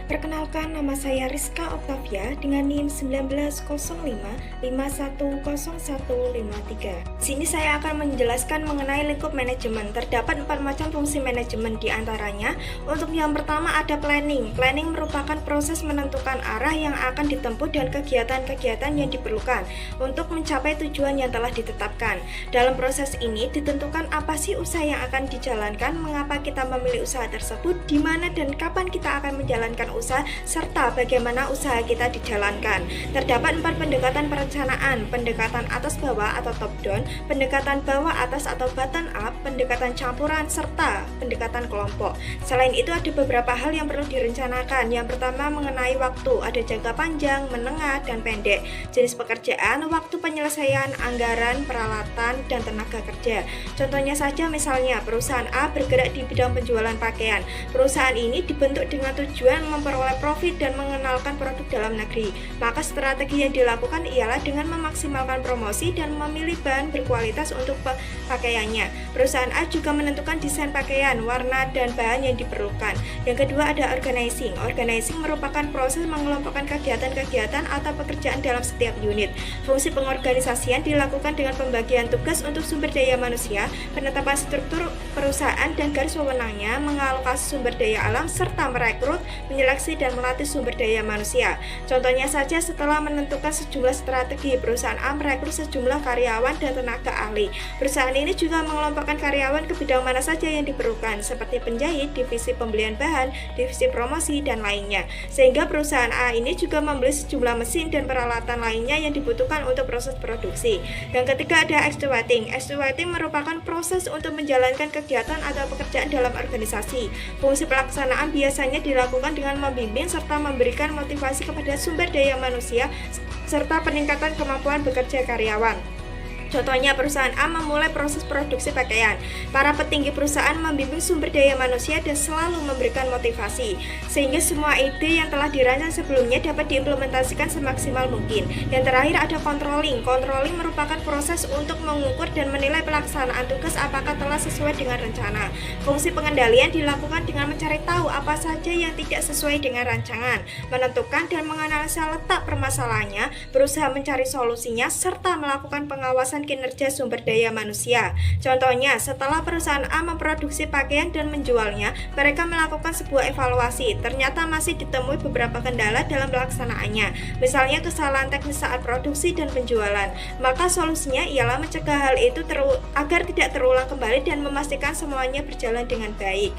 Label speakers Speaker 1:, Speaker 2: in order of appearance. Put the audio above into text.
Speaker 1: Perkenalkan, nama saya Rizka Octavia dengan NIM 1905510153. Di sini saya akan menjelaskan mengenai lingkup manajemen. Terdapat 4 macam fungsi manajemen, di antaranya untuk yang pertama ada planning. Planning merupakan proses menentukan arah yang akan ditempuh dan kegiatan-kegiatan yang diperlukan untuk mencapai tujuan yang telah ditetapkan. Dalam proses ini ditentukan apa sih usaha yang akan dijalankan, mengapa kita memilih usaha tersebut, di mana dan kapan kita akan menjalankan usaha, serta bagaimana usaha kita dijalankan. Terdapat 4 pendekatan perencanaan: pendekatan atas bawah atau top down, pendekatan bawah atas atau bottom up, pendekatan campuran, serta pendekatan kelompok. Selain itu ada beberapa hal yang perlu direncanakan. Yang pertama mengenai waktu, ada jangka panjang, menengah, dan pendek. Jenis pekerjaan, waktu penyelesaian, anggaran, peralatan, dan tenaga kerja. Contohnya saja, misalnya perusahaan A bergerak di bidang penjualan pakaian. Perusahaan ini dibentuk dengan tujuan memperoleh profit dan mengenalkan produk dalam negeri. Maka strategi yang dilakukan ialah dengan memaksimalkan promosi dan memilih bahan berkualitas untuk pakaiannya. Perusahaan A juga menentukan desain pakaian, warna, dan bahan yang diperlukan. Yang kedua ada organizing. Organizing merupakan proses mengelompokkan kegiatan-kegiatan atau pekerjaan dalam setiap unit. Fungsi pengorganisasian dilakukan dengan pembagian tugas untuk sumber daya manusia, penetapan struktur perusahaan dan garis wewenangnya, mengalokasi sumber daya alam, serta merekrut, menyeleksi, dan melatih sumber daya manusia. Contohnya saja, setelah menentukan sejumlah strategi, perusahaan A merekrut sejumlah karyawan dan tenaga ahli. Perusahaan ini juga mengelompokkan karyawan ke bidang mana saja yang diperlukan, seperti penjahit, divisi pembelian bahan, divisi promosi, dan lainnya. Sehingga perusahaan A ini juga membeli sejumlah mesin dan peralatan lainnya yang dibutuhkan untuk proses produksi. Yang ketiga ada estimating. Estimating merupakan proses untuk menjalankan kegiatan atau pekerjaan dalam organisasi. Fungsi pelaksanaan biasanya dilakukan dengan membimbing serta memberikan motivasi kepada sumber daya manusia serta peningkatan kemampuan bekerja karyawan. Contohnya, perusahaan A memulai proses produksi pakaian. Para petinggi perusahaan membimbing sumber daya manusia dan selalu memberikan motivasi, sehingga semua ide yang telah dirancang sebelumnya dapat diimplementasikan semaksimal mungkin. Yang terakhir ada controlling. Controlling merupakan proses untuk mengukur dan menilai pelaksanaan tugas apakah telah sesuai dengan rencana. Fungsi pengendalian dilakukan dengan mencari tahu apa saja yang tidak sesuai dengan rancangan, menentukan dan menganalisa letak permasalahannya, berusaha mencari solusinya, serta melakukan pengawasan kinerja sumber daya manusia. Contohnya, setelah perusahaan A memproduksi pakaian dan menjualnya, mereka melakukan sebuah evaluasi. Ternyata masih ditemui beberapa kendala dalam pelaksanaannya, misalnya kesalahan teknis saat produksi dan penjualan. Maka solusinya ialah mencegah hal itu agar tidak terulang kembali dan memastikan semuanya berjalan dengan baik.